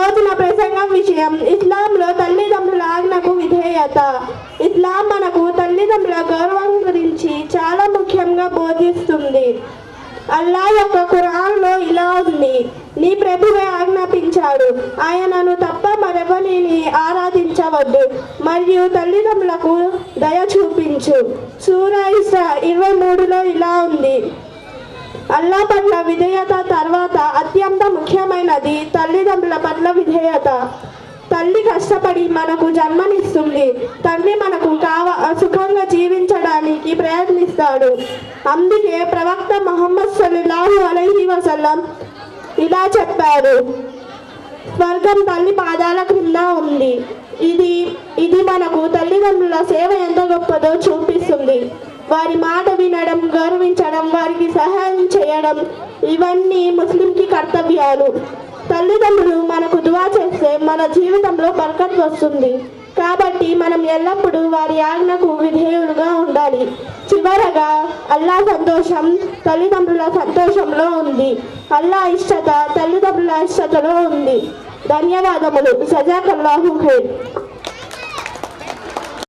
ఈరోజు నా ప్రసంగం విషయం ఇస్లాంలో తల్లిదండ్రుల ఆజ్ఞకు విధేయత. ఇస్లాం మనకు తల్లిదండ్రుల గౌరవం గురించి చాలా ముఖ్యంగా బోధిస్తుంది. అల్లా యొక్క ఖురాన్లో ఇలా ఉంది: నీ ప్రభువే ఆజ్ఞాపించాడు, ఆయనను తప్ప మరెవరిని ఆరాధించవద్దు మరియు తల్లిదండ్రులకు దయ చూపించు. సూరా ఇస్రా 23లో ఇలా ఉంది: అల్లా పట్ల విధేయత తర్వాత అత్యంత ముఖ్యమైనది తల్లిదండ్రుల పట్ల విధేయత. తల్లి కష్టపడి మనకు జన్మనిస్తుంది. తండ్రి మనకు సుఖంగా జీవించడానికి ప్రయత్నిస్తాడు. అందుకే ప్రవక్త ముహమ్మద్ సల్లల్లాహు అలైహి వసల్లం ఇలా చెప్పారు: స్వర్గం తల్లి పాదాల క్రింద ఉంది. ఇది మనకు తల్లిదండ్రుల సేవ ఎంత గొప్పదో చూపిస్తుంది. వారి మాట వినడం, గౌరవించడం, వారికి సహాయం చేయడం ఇవన్నీ ముస్లింకి కర్తవ్యాలు. తల్లిదండ్రులు మనకు దువా చేస్తే మన జీవితంలో బర్కత్ వస్తుంది. కాబట్టి మనం ఎల్లప్పుడూ వారి ఆజ్ఞకు విధేయులుగా ఉండాలి. చివరగా అల్లా సంతోషం తల్లిదండ్రుల సంతోషంలో ఉంది. అల్లా ఇష్టత తల్లిదండ్రుల ఇష్టతలో ఉంది. ధన్యవాదములు. జజాకల్లాహు ఖైర్.